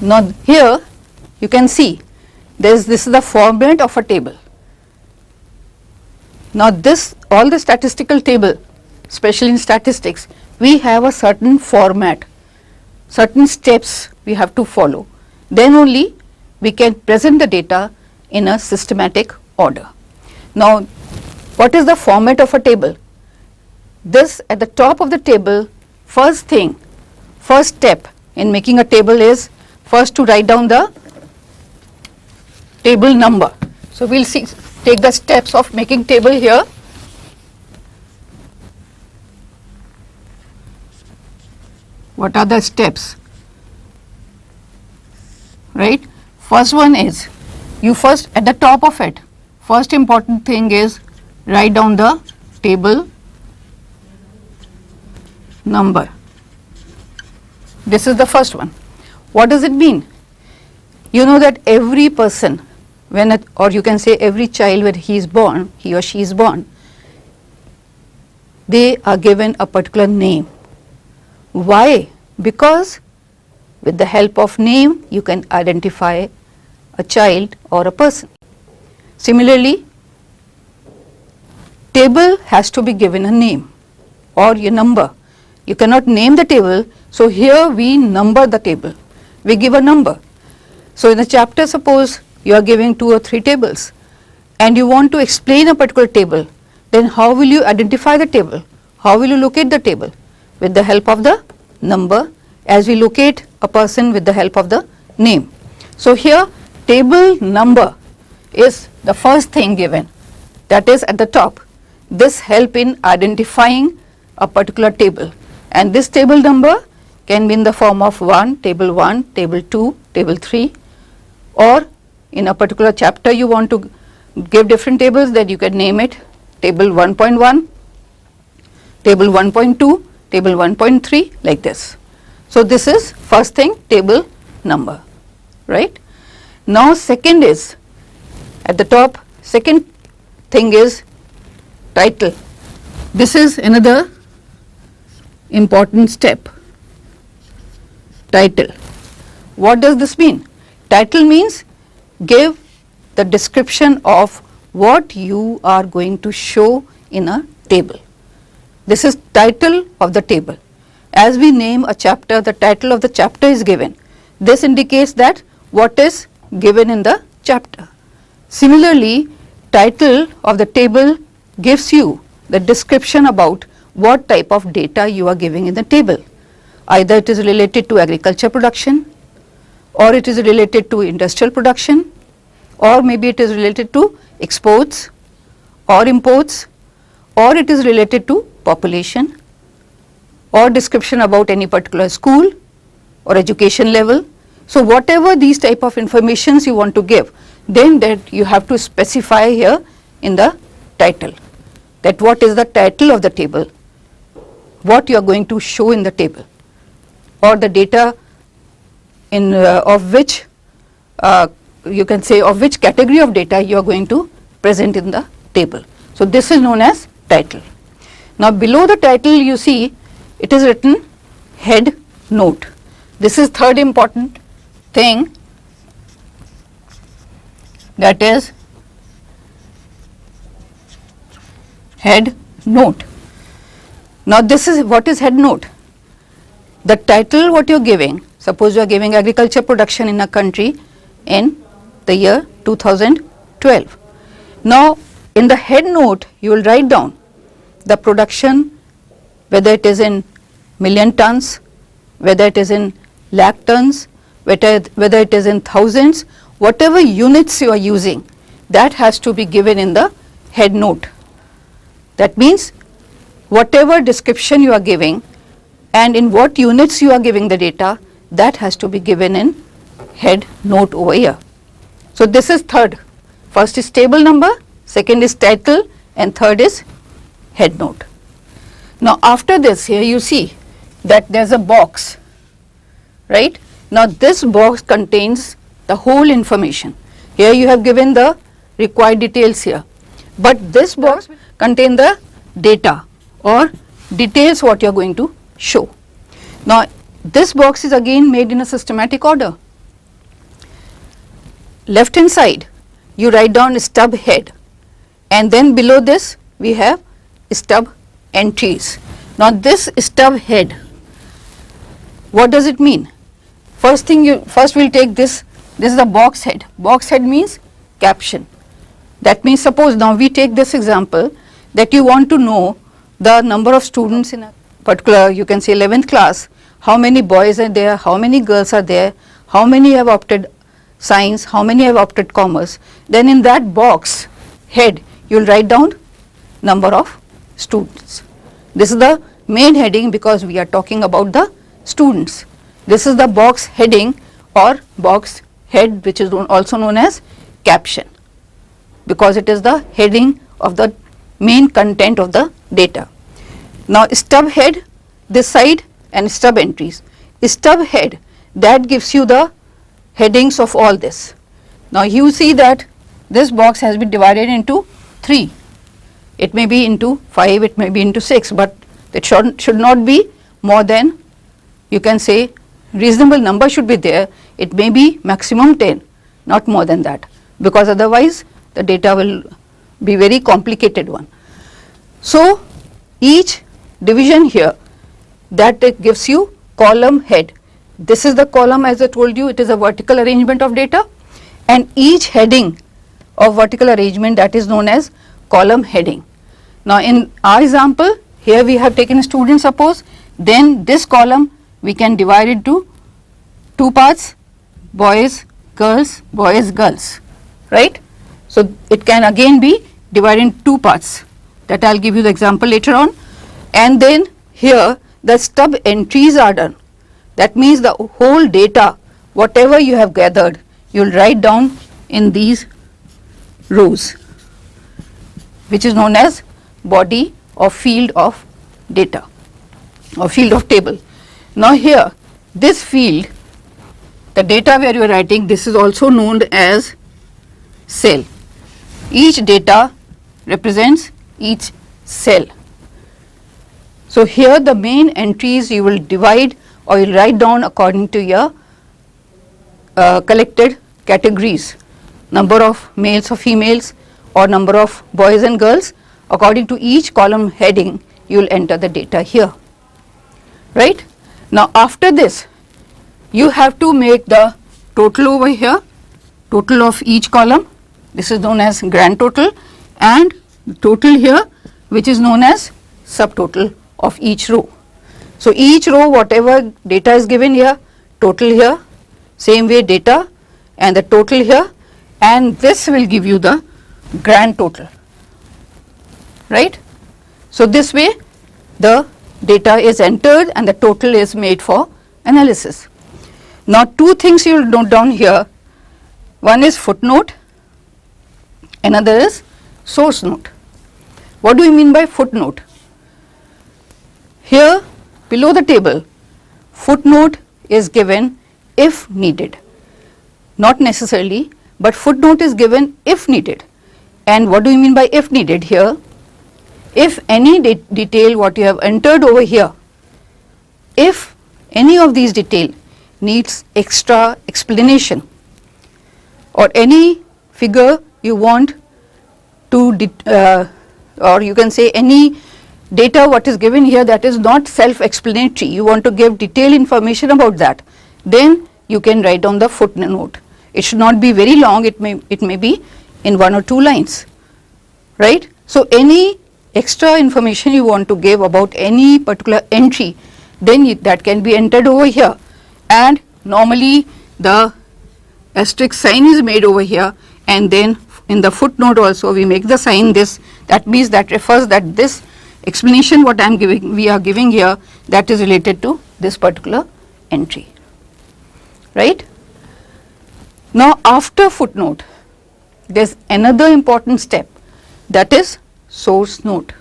Now here you can see this is the format of a table. Now this, all the statistical table, especially in statistics, we have a certain format, certain steps we have to follow. Then only we can present the data in a systematic order. Now what is the format of a table? This, at the top of the table, first step in making a table is first to write down the table number. So we will take the steps of making table here. What are the steps? Right? First one is, you first, at the top of it, first important thing is write down the table number. This is the first one. What does it mean? You know that every person, or you can say every child when he is born, he or she is born, they are given a particular name. Why? Because with the help of name you can identify a child or a person. Similarly, table has to be given a name or a number. You cannot name the table, so here we number the table. We give a number. So in a chapter, suppose you are giving 2 or 3 tables and you want to explain a particular table, then how will you identify the table? How will you locate the table? With the help of the number, as we locate a person with the help of the name. So here table number is the first thing given, that is at the top. This help in identifying a particular table, and this table number can be in the form of table 1, table 2, table 3, or in a particular chapter you want to give different tables, then you can name it table 1.1, table 1.2, table 1.3, like this. So this is first thing, table number, right? Now second is, at the top, second thing is title. This is another important step. Title. What does this mean? Title means give the description of what you are going to show in a table. This is title of the table. As we name a chapter, the title of the chapter is given. This indicates that what is given in the chapter. Similarly, title of the table gives you the description about what type of data you are giving in the table. Either it is related to agriculture production, or it is related to industrial production, or maybe it is related to exports or imports, or it is related to population, or description about any particular school or education level. So whatever these type of informations you want to give, then that you have to specify here in the title, that what is the title of the table, what you are going to show in the table, or the data in of which you can say of which category of data you are going to present in the table. So this is known as title. Now below the title you see it is written head note. This is third important thing, that is head note. Now this is what is head note. The title what you are giving, suppose you are giving agriculture production in a country in the year 2012. Now in the head note you will write down the production, whether it is in million tons, whether it is in lakh tons, whether it is in thousands, whatever units you are using, that has to be given in the head note. That means whatever description you are giving and in what units you are giving the data, that has to be given in head note over here. So this is third. First is table number, second is title, and third is head note. Now after this, here you see that there is a box, right? Now this box contains the whole information. Here you have given the required details here, but this box contains the data or details what you are going to show. Now this box is again made in a systematic order. left hand side you write down stub head, and then below this we have stub entries. Now this stub head, what does it mean? First we'll take this is the box head. Box head means caption. That means suppose now we take this example that you want to know the number of students in a particular, you can say 11th class, how many boys are there, how many girls are there, how many have opted science, how many have opted commerce. Then in that box head you will write down number of students. This is the main heading because we are talking about the students. This is the box heading or box head, which is also known as caption, because it is the heading of the main content of the data. Now stub head this side and stub entries. Stub head, that gives you the headings of all this. Now you see that this box has been divided into 3. It may be into 5, it may be into 6, but it should not be more than, you can say, reasonable number should be there. It may be maximum 10, not more than that, because otherwise the data will be very complicated one. So each division here, that it gives you column head. This is the column, as I told you, it is a vertical arrangement of data, and each heading of vertical arrangement, that is known as column heading. Now in our example, here we have taken students, suppose, then this column we can divide into 2 parts, boys, girls, right? So it can again be divided in 2 parts, that I will give you the example later on. And then here the stub entries are done. That means the whole data, whatever you have gathered, you will write down in these rows, which is known as body or field of data or field of table. Now here this field, the data where you are writing, this is also known as cell. Each data represents each cell. So here the main entries you will divide or you will write down according to your collected categories, number of males or females or number of boys and girls. According to each column heading you will enter the data here, right? Now after this you have to make the total over here, total of each column, this is known as grand total, and total here, which is known as subtotal of each row. So each row, whatever data is given here, total here, same way data and the total here, and this will give you the grand total, right? So this way the data is entered and the total is made for analysis. Now 2 things you will note down here, one is footnote, another is source note. What do we mean by footnote? Here below the table, footnote is given if needed, not necessarily, but footnote is given if needed. And what do we mean by if needed here? If any detail what you have entered over here, if any of these detail needs extra explanation, or any figure you want to or you can say any data what is given here that is not self-explanatory, you want to give detailed information about that, then you can write down the footnote. It should not be very long, it may be in 1 or 2 lines, right? So any extra information you want to give about any particular entry, then that can be entered over here, and normally the asterisk sign is made over here, and then in the footnote also we make the sign this, that means that refers that this explanation what we are giving here, that is related to this particular entry, right? Now after footnote there is another important step, that is source note.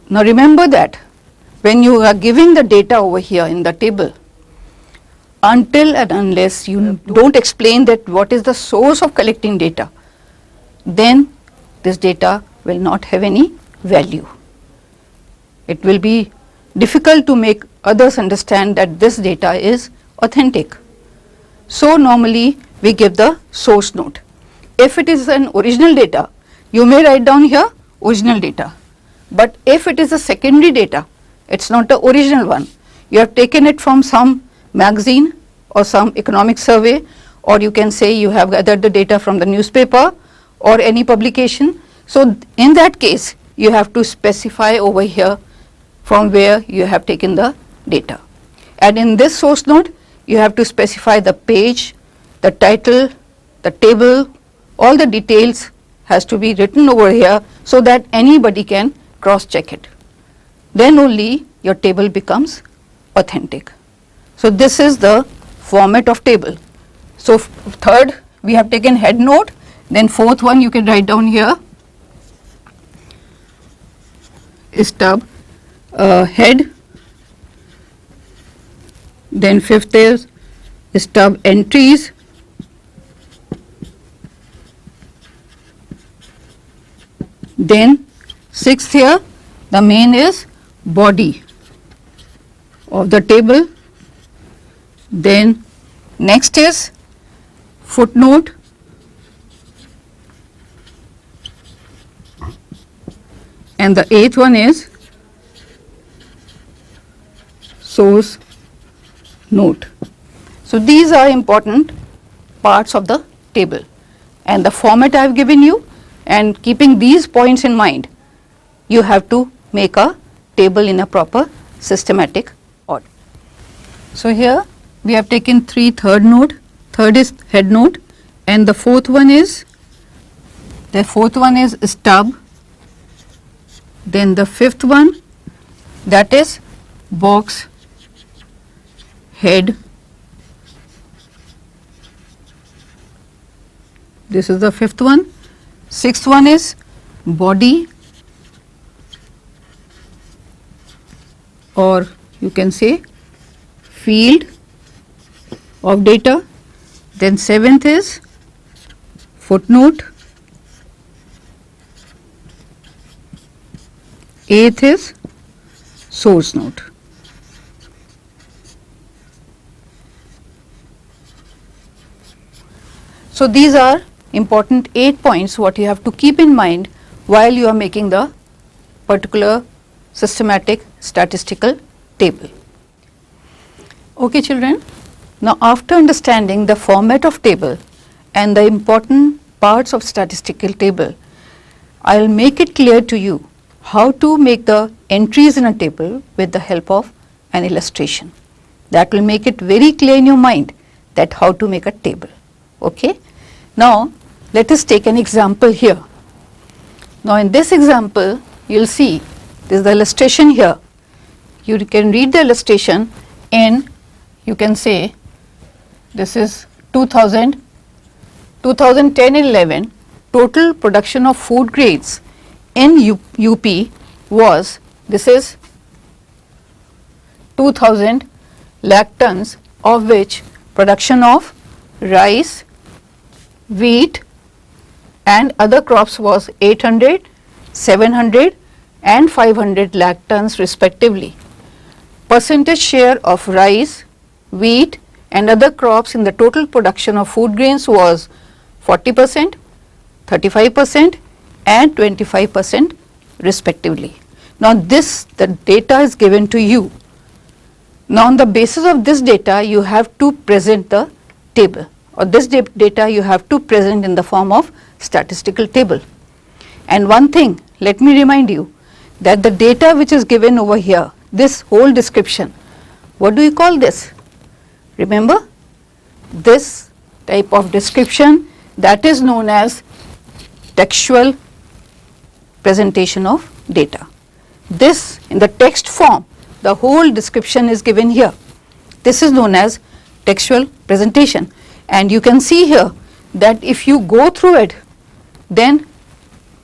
Now remember that when you are giving the data over here in the table, until and unless you don't explain that what is the source of collecting data, then this data will not have any value. It will be difficult to make others understand that this data is authentic. So normally we give the source note. If it is an original data, you may write down here original data. But if it is a secondary data, it's not the original one. You have taken it from some magazine or some economic survey, or you can say you have gathered the data from the newspaper or any publication. So in that case, you have to specify over here from where you have taken the data. And in this source note, you have to specify the page, the title, the table, all the details has to be written over here so that anybody can cross check it. Then only your table becomes authentic. So this is the format of table. So third, we have taken head note, then fourth one you can write down here, stub head, then fifth is stub entries, then sixth here the main is body of the table, then next is footnote, and the eighth one is source note. So these are important parts of the table, and the format I have given you, and keeping these points in mind, you have to make a table in a proper systematic order. So here we have taken three third note. Third is head note, and the fourth one is stub. Then the fifth one, that is box head. This is the fifth one. Sixth one is body, or you can say field of data. Then seventh is footnote, eighth is source note. So these are important 8 points what you have to keep in mind while you are making the particular systematic statistical table. Okay children, now after understanding the format of table and the important parts of statistical table, I will make it clear to you how to make the entries in a table with the help of an illustration. That will make it very clear in your mind that how to make a table. Okay. Now let us take an example here. Now in this example you will see this is the illustration here. You can read the illustration in, you can say this is 2010-11 total production of food grains in UP was, this is 2000 lakh tons, of which production of rice, wheat and other crops was 800, 700 and 500 lakh tons respectively. Percentage share of rice, wheat and other crops in the total production of food grains was 40%, 35% and 25% respectively. Now this, the data is given to you. Now on the basis of this data you have to present the table, or this data you have to present in the form of statistical table. And one thing, let me remind you that the data which is given over here, this whole description, what do you call this? Remember, this type of description, that is known as textual presentation of data. This in the text form, the whole description is given here. This is known as textual presentation, and you can see here that if you go through it, then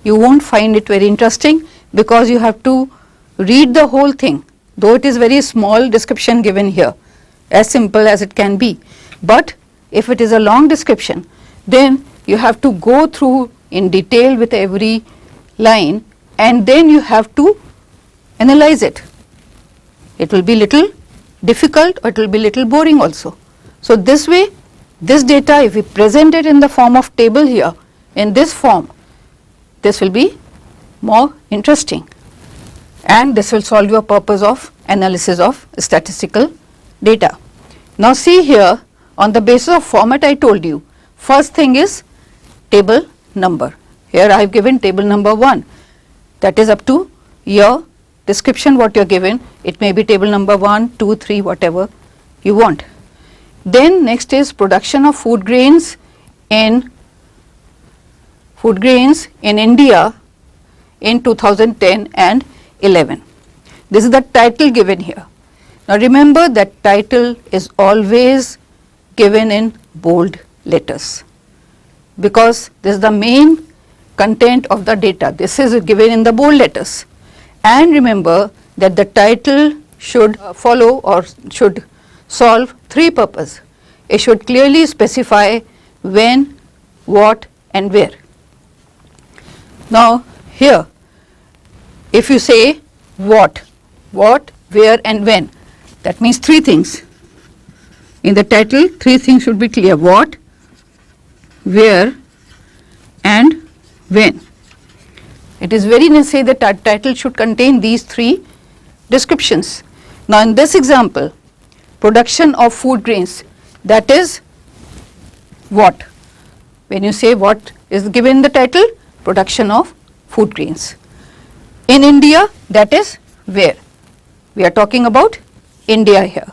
you won't find it very interesting, because you have to read the whole thing, though it is very small description given here, as simple as it can be. But if it is a long description, then you have to go through in detail with every line, and then you have to analyze it. It will be little difficult, or it will be little boring also. So this way this data, if we present it in the form of table here, in this form, this will be more interesting, and this will solve your purpose of analysis of statistical data. Now see here, on the basis of format I told you, first thing is table number. Here I have given table number 1, that is up to your description what you are given. It may be table number 1, 2, 3, whatever you want. Then next is production of food grains in India in 2010 and 11. This is the title given here. Now remember that title is always given in bold letters, because this is the main content of the data. This is given in the bold letters, and remember that the title should follow or should solve 3 purposes. It should clearly specify when, what and where. Now here, if you say what, where and when, that means 3 things. In the title 3 things should be clear: what, where and when. It is very necessary that our title should contain these 3 descriptions. Now in this example, production of food grains, that is what? When you say what is given in the title, production of food grains. In India, that is where? We are talking about India here.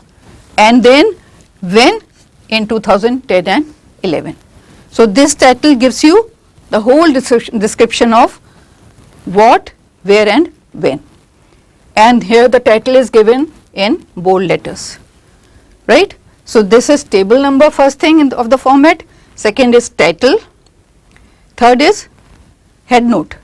And then when? In 2010 and 11. So this title gives you the whole description of what, where and when. And here the title is given in bold letters, right? So this is table number, first thing of the format. Second is title. Third is head note.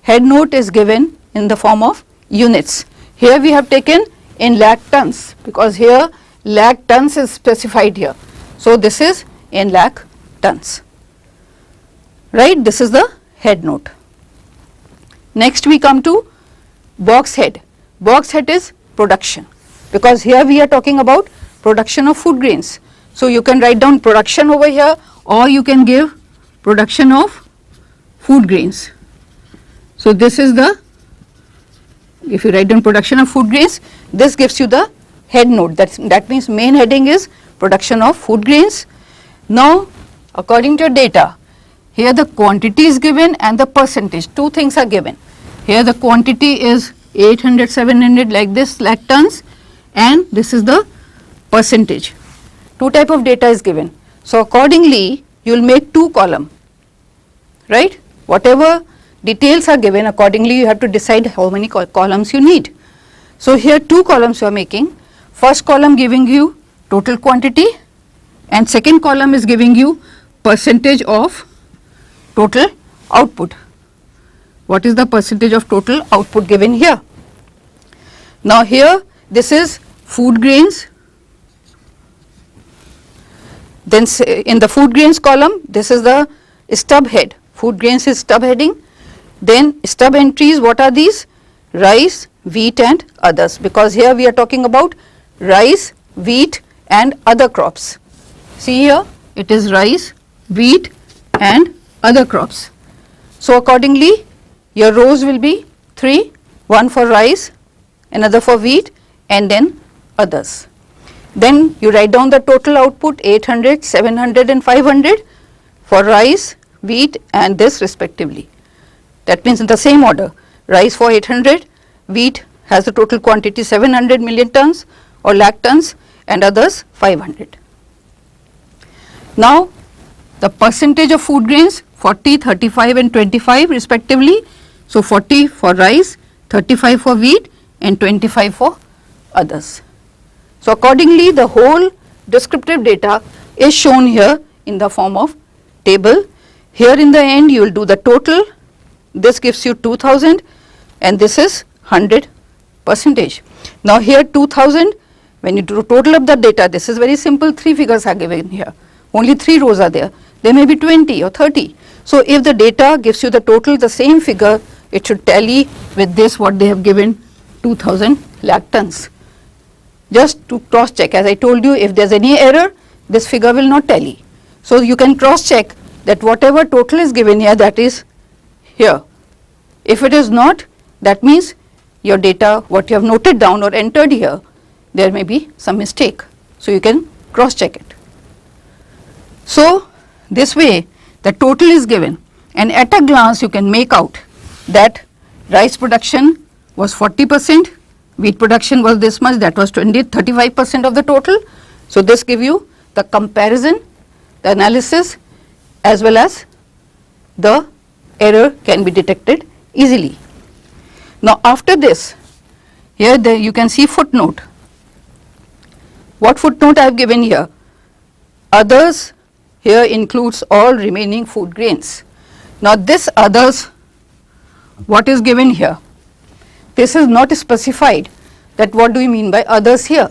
Head note is given in the form of units. Here we have taken in lakh tons, because here lakh tons is specified here. So this is in lakh tons, right? This is the head note. Next we come to box head. Box head is production, because here we are talking about production of food grains. So you can write down production over here, or you can give production of food grains. So this is the, if you write down production of food grains, this gives you the head note. That means main heading is production of food grains. Now according to your data, here the quantity is given and the percentage. 2 things are given. Here the quantity is 800, 700 like this lakh tons, and this is the percentage. 2 type of data is given. So accordingly you will make 2 column, right? Whatever details are given, accordingly you have to decide how many columns you need. So here 2 columns you are making. First column giving you total quantity, and second column is giving you percentage of total output. What is the percentage of total output given here? Now here this is food grains. Then in the food grains column, this is the stub head. Food grains is stub heading. Then stub entries, what are these? Rice, wheat and others, because here we are talking about rice, wheat and other crops. See here, it is rice, wheat and other crops. So accordingly your rows will be 3, 1 for rice, another for wheat and then others. Then you write down the total output 800, 700 and 500 for rice, wheat and this respectively. That means in the same order, rice for 800, wheat has the total quantity 700 million tons or lakh tons and others 500. Now the percentage of food grains 40, 35 and 25 respectively. So 40 for rice, 35 for wheat and 25 for others. So accordingly the whole descriptive data is shown here in the form of table. Here in the end you will do the total. This gives you 2000 and this is 100 percentage. Now here 2000, when you do total up the data, this is very simple, 3 figures are given here, only 3 rows are there. There may be 20 or 30. So if the data gives you the total, the same figure, it should tally with this what they have given, 2000 lakh tons. Just to cross check, as I told you, if there is any error, this figure will not tally. So you can cross check that whatever total is given here, that is here. If it is not, that means your data, what you have noted down or entered here, there may be some mistake. So you can cross check it. So this way the total is given, and at a glance you can make out that rice production was 40%, wheat production was this much, that was 35% of the total. So this give you the comparison, the analysis, as well as the error can be detected easily. Now after this, here you can see footnote. What footnote I have given here? Others here includes all remaining food grains. Now this others, what is given here? This is not specified that what do you mean by others here.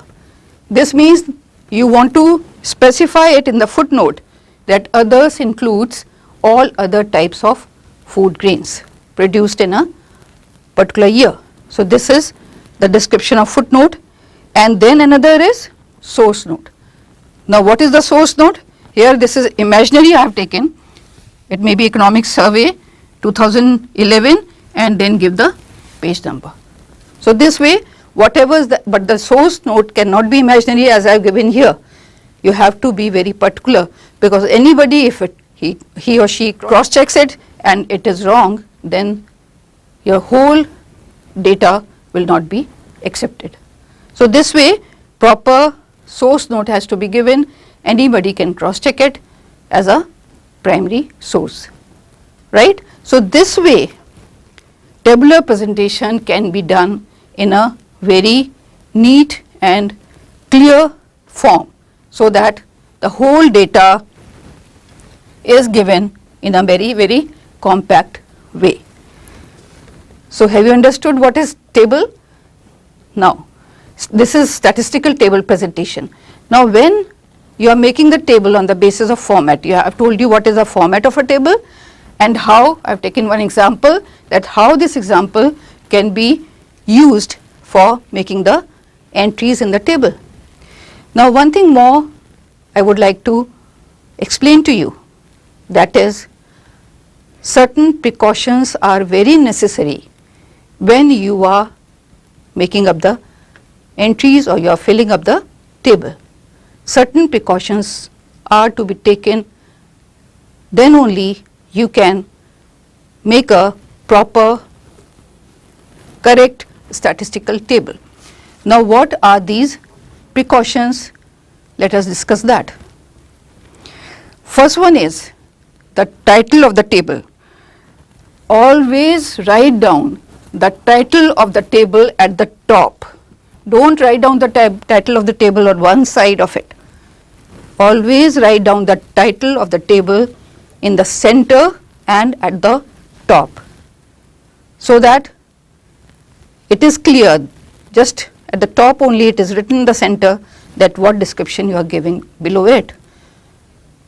This means you want to specify it in the footnote that others includes all other types of food grains produced in a particular year. So this is the description of footnote, and then another is source note. Now what is the source note? Here this is imaginary I have taken. It may be Economic Survey 2011 and then give the page number. So this way whatever is the, but the source note cannot be imaginary as I have given here. You have to be very particular, because anybody, if he or she cross checks it and it is wrong, then your whole data will not be accepted. So this way proper source note has to be given. Anybody can cross check it as a primary source, right? So this way tabular presentation can be done in a very neat and clear form, so that the whole data is given in a very compact way. So have you understood what is table? Now this is statistical table presentation. Now when you are making the table on the basis of format, I have told you what is the format of a table and how. I have taken one example, that how this example can be used for making the entries in the table. Now one thing more I would like to explain to you, that is certain precautions are very necessary when you are making up the entries or you are filling up the table. Certain precautions are to be taken, then only you can make a proper correct statistical table. Now what are these precautions? Let us discuss that. First one is the title of the table. Always write down the title of the table at the top. Don't write down the title of the table on one side of it. Always write down the title of the table in the center and at the top, so that it is clear. Just at the top only it is written in the center that what description you are giving below it.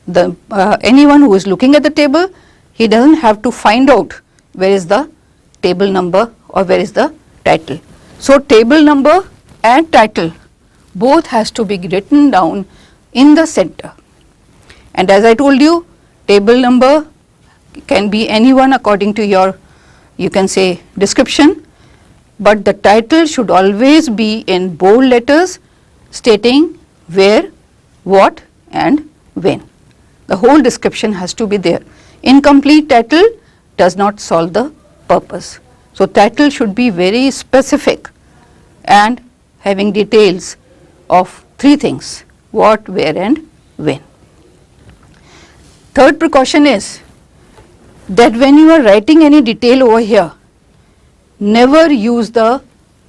The anyone who is looking at the table, he doesn't have to find out where is the table number or where is the title. So table number and title both has to be written down in the center. And as I told you, table number can be anyone according to your, you can say, description, but the title should always be in bold letters stating where, what and when. The whole description has to be there. Incomplete title does not solve the purpose. So title should be very specific and having details of three things: what, where and when. Third precaution is that when you are writing any detail over here, never use the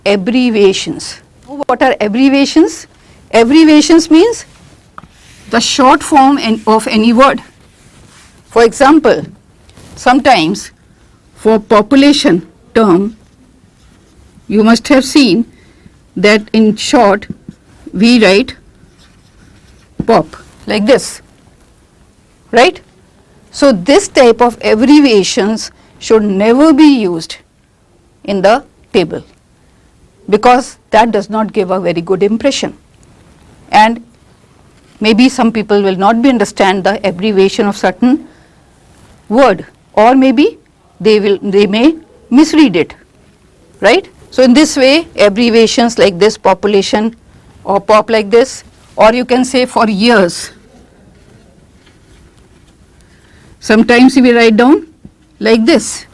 abbreviations. What are abbreviations? Abbreviations means the short form of any word. For example, sometimes for population term, you must have seen that in short we write pop like this, right? So this type of abbreviations should never be used in the table, because that does not give a very good impression. And maybe some people will not be understand the abbreviation of certain word, or maybe they may misread it, right. So in this way abbreviations like this, population or pop like this, or you can say for years. Sometimes we write down like this.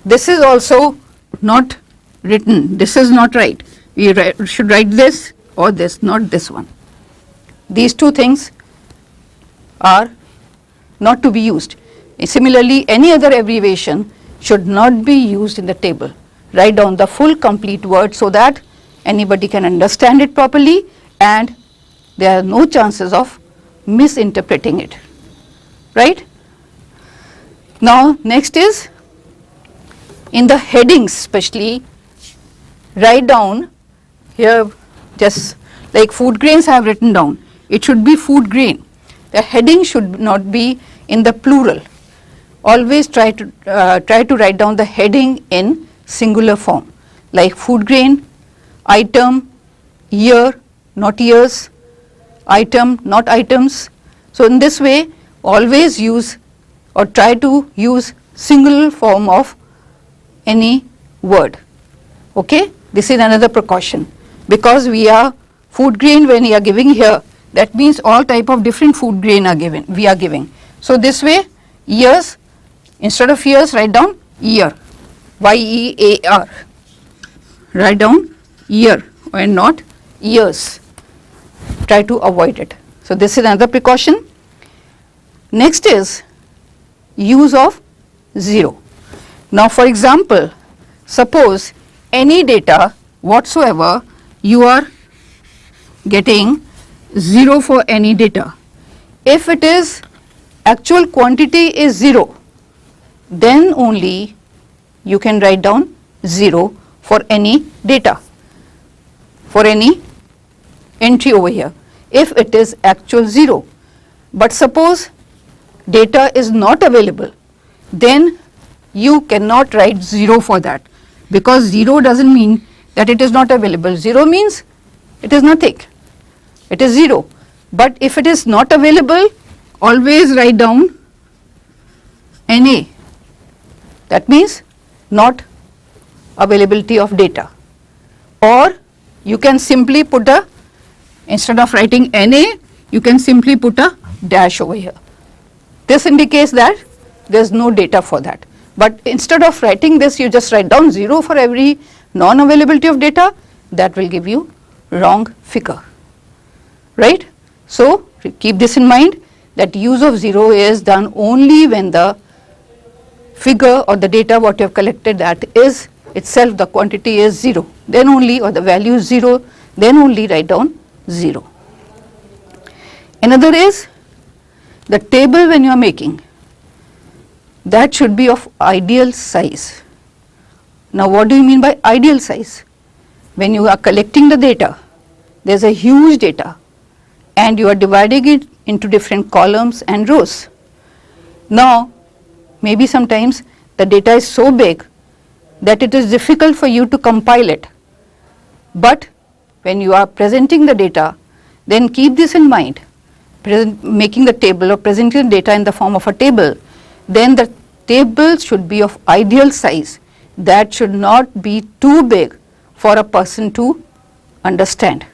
This is also not written, this is not right. We should write this or this, not this one. These two things are not to be used. Similarly, any other abbreviation should not be used in the table. Write down the full complete word so that anybody can understand it properly and there are no chances of misinterpreting it, right. Now next is in the headings, especially write down here, just like food grains I have written down, it should be food grain. The heading should not be in the plural. Always try to write down the heading in singular form, like food grain, item, year, not years, item, not items. So in this way always use or try to use singular form of any word, okay. This is another precaution, because we are food grain when we are giving here, that means all type of different food grain are given, we are giving. So this way years, instead of years write down year, Y-E-A-R, write down year and not years, try to avoid it. So this is another precaution. Next is use of zero. Now for example, suppose any data whatsoever you are getting 0 for any data. If it is actual quantity is 0, then only you can write down 0 for any data, for any entry over here, if it is actual 0. But suppose data is not available, then you cannot write 0 for that, because 0 doesn't mean that it is not available. 0 means it is nothing, it is 0. But if it is not available, always write down NA, that means not availability of data. Or you can simply put a, instead of writing NA, you can simply put a dash over here. This indicates that there is no data for that. But instead of writing this, you just write down 0 for every non-availability of data, that will give you wrong figure, right. So keep this in mind, that use of 0 is done only when the figure or the data what you have collected, that is itself the quantity is 0, then only, or the value is 0, then only write down 0. Another is the table when you are making, that should be of ideal size. Now what do you mean by ideal size? When you are collecting the data, there is a huge data and you are dividing it into different columns and rows. Now maybe sometimes the data is so big that it is difficult for you to compile it, but when you are presenting the data, then keep this in mind. Making the table or presenting the data in the form of a table, then the table should be of ideal size, that should not be too big for a person to understand.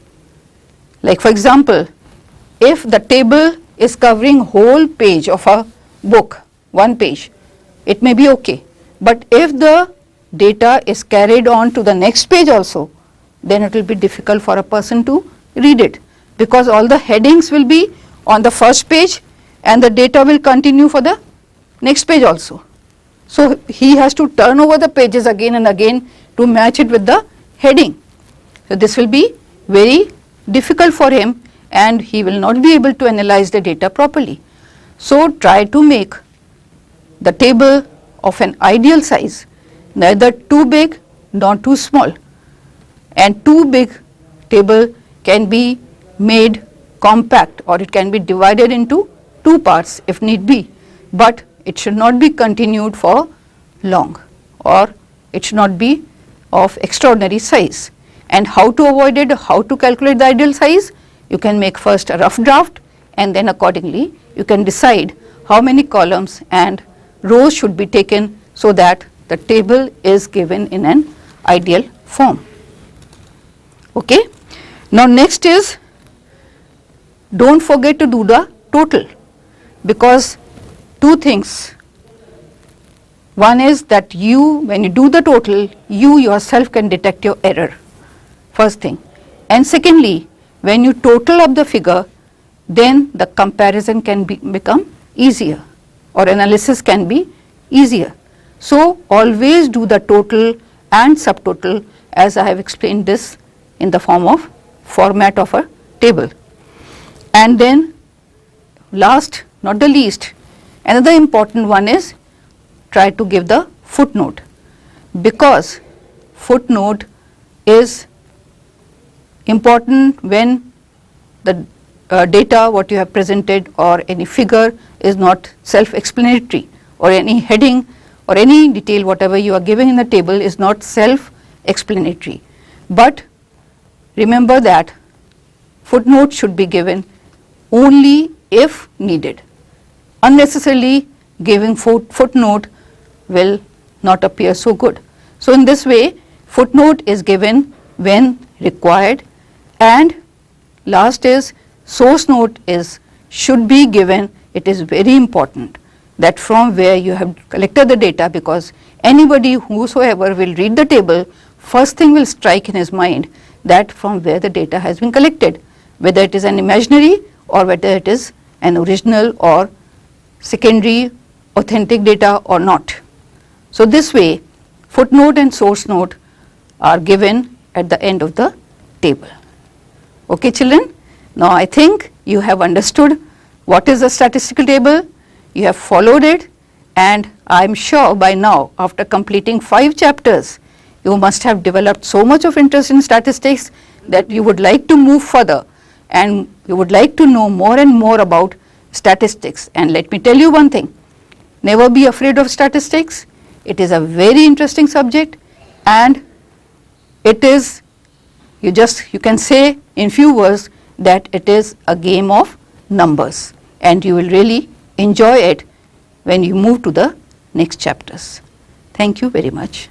Like for example, if the table is covering whole page of a book, one page, it may be okay, but if the data is carried on to the next page also, then it will be difficult for a person to read it, because all the headings will be on the first page and the data will continue for the next page also. So he has to turn over the pages again and again to match it with the heading. So this will be very difficult for him and he will not be able to analyze the data properly. So try to make the table of an ideal size, neither too big nor too small, and too big table can be made compact or it can be divided into two parts if need be, but it should not be continued for long, or it should not be of extraordinary size. And how to avoid it, how to calculate the ideal size, You can make first a rough draft, and then accordingly you can decide how many columns and rows should be taken so that the table is given in an ideal form. Okay. Now next is, don't forget to do the total, because two things. One is that when you do the total, you yourself can detect your error, first thing. And secondly, when you total up the figure, then the comparison can become easier, or analysis can be easier. So always do the total and subtotal, as I have explained this in the format of a table. And then last not the least, another important one is try to give the footnote, because footnote is important when the data what you have presented or any figure is not self-explanatory, or any heading or any detail whatever you are giving in the table is not self-explanatory. But remember that footnote should be given only if needed. Unnecessarily giving footnote will not appear so good. So in this way, footnote is given when required, and last is source note should be given. It is very important that from where you have collected the data, because anybody whosoever will read the table, first thing will strike in his mind that from where the data has been collected, whether it is an imaginary or whether it is an original or secondary authentic data or not. So this way, footnote and source note are given at the end of the table. Okay, children? Now I think you have understood what is a statistical table, you have followed it, and I am sure by now, after completing 5 chapters, you must have developed so much of interest in statistics that you would like to move further, and you would like to know more and more about statistics. And let me tell you one thing, never be afraid of statistics. It is a very interesting subject, and it is, you can say in few words that it is a game of numbers, and you will really enjoy it when you move to the next chapters. Thank you very much.